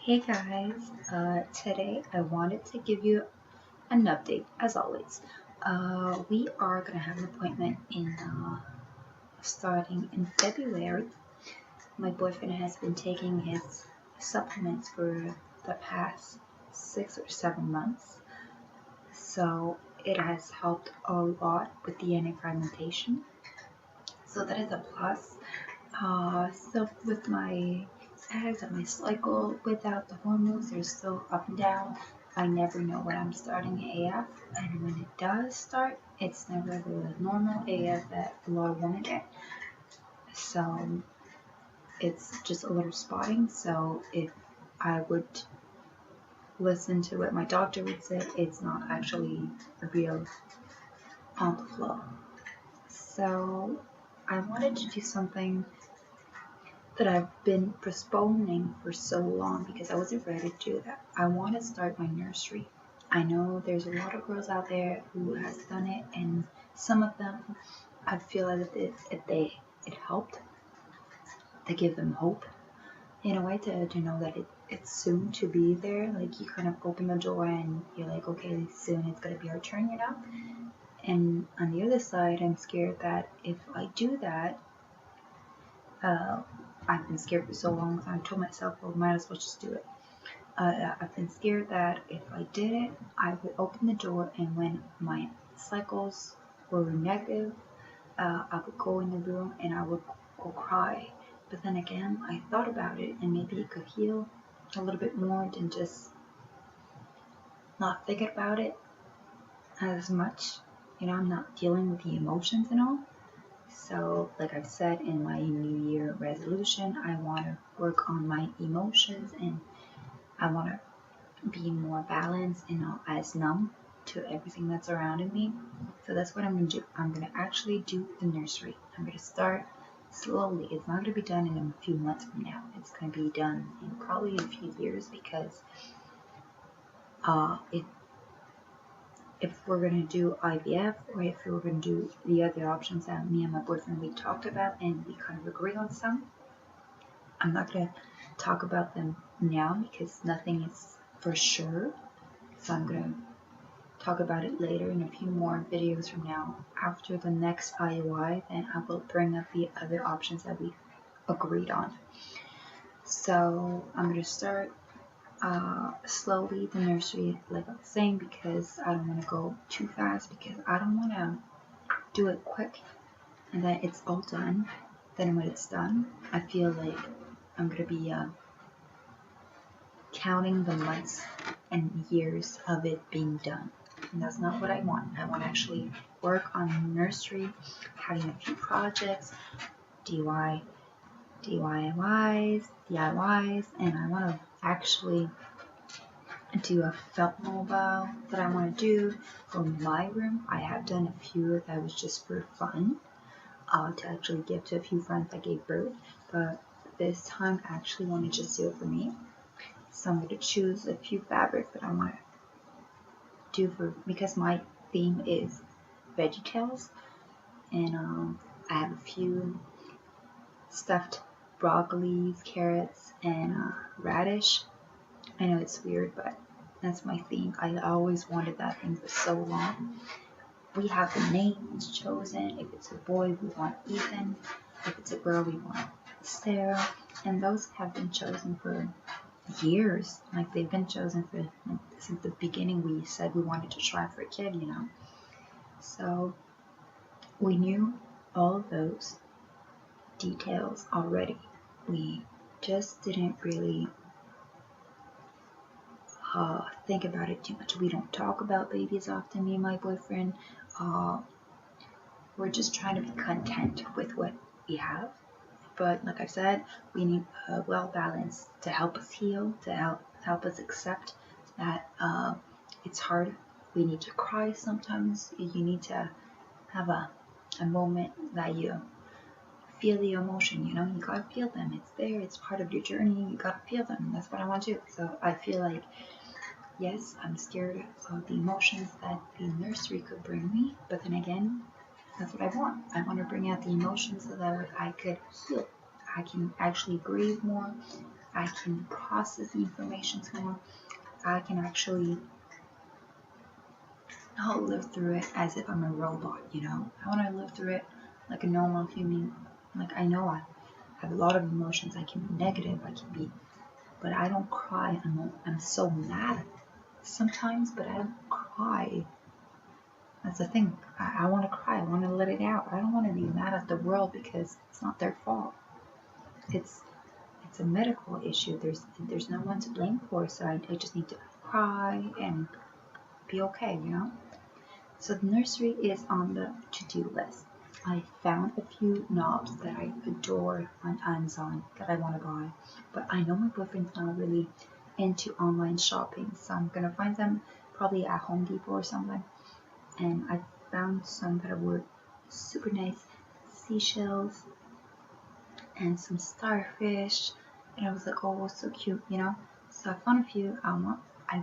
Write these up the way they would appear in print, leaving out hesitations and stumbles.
Hey guys, today I wanted to give you an update as always. We are gonna have an appointment in starting in February. My boyfriend has been taking his supplements for the past 6 or 7 months, so it has helped a lot with the anti-fragmentation. So that is a plus. So with my eggs and my cycle without the hormones, they're still up and down. I never know when I'm starting AF, and when it does start, it's never the normal AF that a lot of women get. So it's just a little spotting. So if I would listen to what my doctor would say, it's not actually a real on the flow. So I wanted to do something that I've been postponing for so long because I wasn't ready to do that. I want to start my nursery. I know there's a lot of girls out there who has done it, and some of them I feel as if it helped to give them hope in a way to know that it's soon to be there. Like you kind of open the door and you're like, okay, soon it's gonna be our turn, you know. And on the other side, I'm scared that if I do that, I've been scared for so long, so I told myself, well, might as well just do it. I've been scared that if I did it, I would open the door, and when my cycles were negative, I would go in the room and I would go cry. But then again, I thought about it, and maybe it could heal a little bit more than just not thinking about it as much. You know, I'm not dealing with the emotions and all. So, like I've said in my New Year resolution, I want to work on my emotions, and I want to be more balanced and not as numb to everything that's surrounding me. So that's what I'm going to do. I'm going to actually do the nursery. I'm going to start slowly. It's not going to be done in a few months from now. It's going to be done in probably a few years because if we're going to do IVF, or if we're going to do the other options that me and my boyfriend we talked about and we kind of agree on some, I'm not going to talk about them now because nothing is for sure. So I'm going to talk about it later in a few more videos from now. After the next IUI, then I will bring up the other options that we agreed on. So I'm going to start slowly the nursery, like I was saying, because I don't want to go too fast, because I don't want to do it quick and then it's all done. Then when it's done, I feel like I'm going to be counting the months and years of it being done. And that's not what I want. I want to actually work on nursery, having a few projects, DIYs, and I want to actually do a felt mobile that I want to do for my room. I have done a few that was just for fun, to actually give to a few friends that gave birth, but this time I actually want to just do it for me. So I'm going to choose a few fabrics that I want to do for, because my theme is VeggieTales, and I have a few stuffed broccolis, carrots, and radish. I know it's weird, but that's my theme. I always wanted that thing for so long. We have the names chosen. If it's a boy, we want Ethan. If it's a girl, we want Sarah. And those have been chosen for years. Like, they've been chosen for, like, since the beginning. We said we wanted to try for a kid, you know. So we knew all of those details already. We just didn't really think about it too much. We don't talk about babies often, me and my boyfriend. We're just trying to be content with what we have. But like I said, we need a well balance to help us heal, to help us accept that it's hard. We need to cry sometimes. You need to have a moment that you feel the emotion, you know. You gotta feel them. It's there. It's part of your journey. You gotta feel them. That's what I want to do. So I feel like, yes, I'm scared of the emotions that the nursery could bring me, but then again, that's what I want. I want to bring out the emotions so that I could heal. I can actually breathe more. I can process the information more. I can actually not live through it as if I'm a robot, you know? I want to live through it like a normal human. Like, I know I have a lot of emotions. I can be negative, but I don't cry. I'm so mad sometimes, but I don't cry. That's the thing. I want to cry. I want to let it out. I don't want to be mad at the world because it's not their fault. It's a medical issue. There's no one to blame for, so I just need to cry and be okay, you know? So the nursery is on the to-do list. I found a few knobs that I adore on Amazon that I want to buy, but I know my boyfriend's not really into online shopping, so I'm gonna find them probably at Home Depot or something. And I found some that were super nice seashells and some starfish, and I was like, oh, so cute, you know? So I found a few. I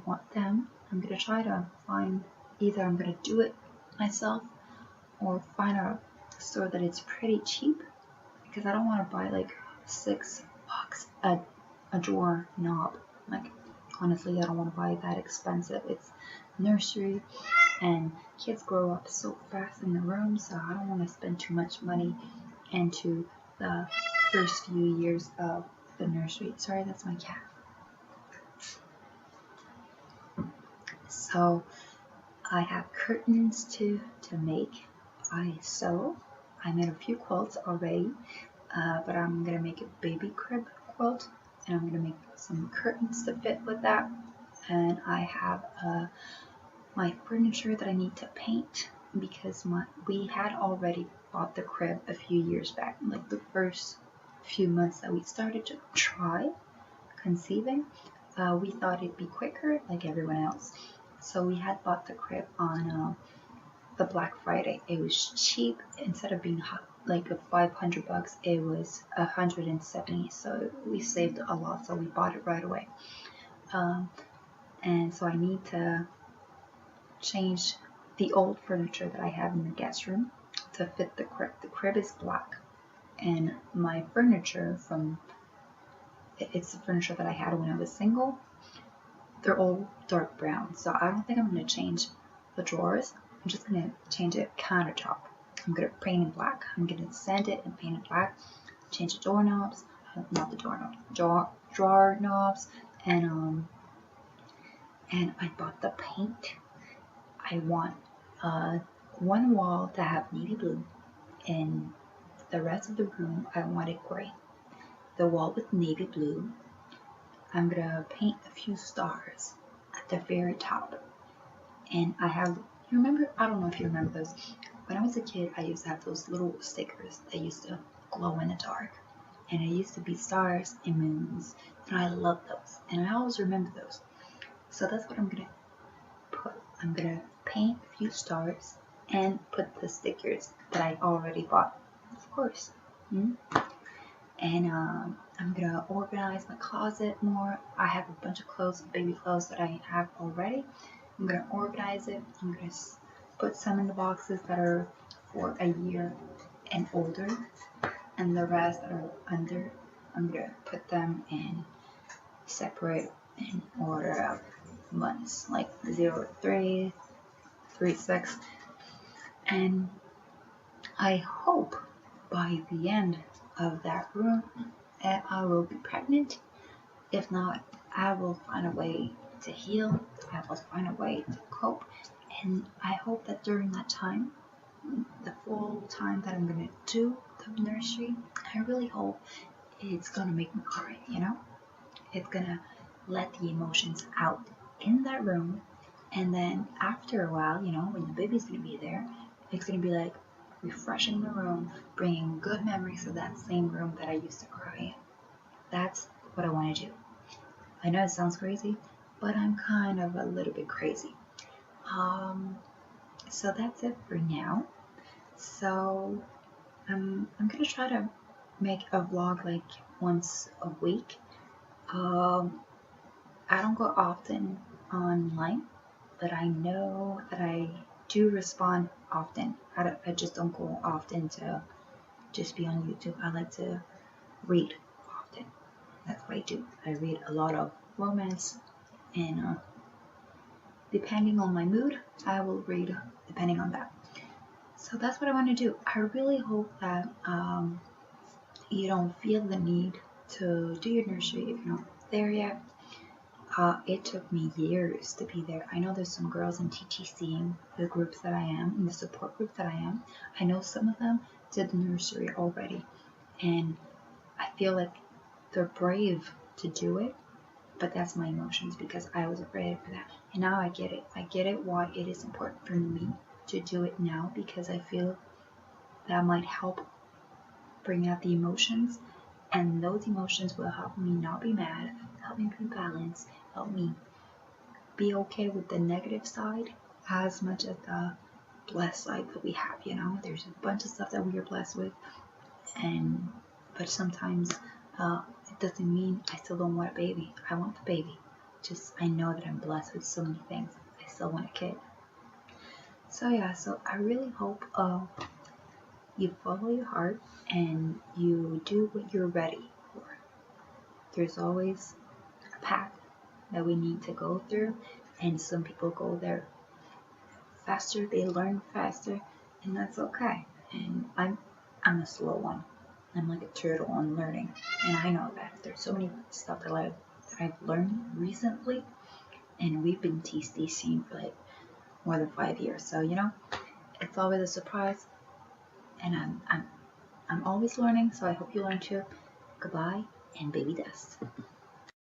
want them. I'm gonna try to find, either I'm gonna do it myself or find a store that it's pretty cheap, because I don't want to buy like $6 a drawer knob. Like, honestly, I don't want to buy that expensive. It's nursery, and kids grow up so fast in the room, so I don't want to spend too much money into the first few years of the nursery. Sorry, that's my cat. So I have curtains to make. I made a few quilts already, but I'm gonna make a baby crib quilt, and I'm gonna make some curtains to fit with that. And I have my furniture that I need to paint, because we had already bought the crib a few years back, like the first few months that we started to try conceiving. We thought it'd be quicker, like everyone else, so we had bought the crib on the Black Friday. It was cheap. Instead of being like a $500, it was $170. So we saved a lot. So we bought it right away. And so I need to change the old furniture that I have in the guest room to fit the crib. The crib is black, and my furniture it's the furniture that I had when I was single. They're all dark brown. So I don't think I'm going to change the drawers. I'm just going to change it countertop. I'm going to paint it black. I'm going to sand it and paint it black. Change the doorknobs, not the doorknobs, drawer knobs, and I bought the paint. I want one wall to have navy blue, and the rest of the room I want it gray. The wall with navy blue. I'm going to paint a few stars at the very top. And I don't know if you remember those. When I was a kid, I used to have those little stickers that used to glow in the dark. And it used to be stars and moons. And I love those. And I always remember those. So that's what I'm going to put. I'm going to paint a few stars and put the stickers that I already bought. Of course. And I'm going to organize my closet more. I have a bunch of clothes, baby clothes that I have already. I'm going to organize it. I'm going to put some in the boxes that are for a year and older, and the rest that are under, I'm going to put them in separate in order of months, like 0, 3, 3, 6. And I hope by the end of that room I will be pregnant. If not, I will find a way to heal. I will find a way to cope. And I hope that during that time, the full time that I'm going to do the nursery, I really hope it's going to make me cry, you know? It's going to let the emotions out in that room. And then after a while, you know, when the baby's going to be there, it's going to be like refreshing the room, bringing good memories of that same room that I used to cry in. That's what I want to do. I know it sounds crazy, but I'm kind of a little bit crazy. So that's it for now. So I'm gonna try to make a vlog like once a week. I don't go often online, but I know that I do respond often. I just don't go often to just be on YouTube. I like to read often. That's what I do. I read a lot of romance, and depending on my mood, I will read depending on that. So that's what I want to do. I really hope that you don't feel the need to do your nursery if you're not there yet. It took me years to be there. I know there's some girls in TTC, in the groups that I am, in the support group that I am. I know some of them did the nursery already, and I feel like they're brave to do it, but that's my emotions because I was afraid for that. And now I get it. I get it why it is important for me to do it now, because I feel that might help bring out the emotions, and those emotions will help me not be mad, help me be balanced, help me be okay with the negative side as much as the blessed side that we have. There's a bunch of stuff that we are blessed with, but sometimes it doesn't mean I still don't want a baby. I want the baby. Just I know that I'm blessed with so many things. I still want a kid. So yeah, so I really hope you follow your heart and you do what you're ready for. There's always a path that we need to go through, and some people go there faster, they learn faster, and that's okay. And I'm a slow one. I'm like a turtle on learning, and I know that there's so many stuff that I've learned recently, and we've been TCing for like more than 5 years, so it's always a surprise, and I'm always learning, so I hope you learn too. Goodbye, and baby dust.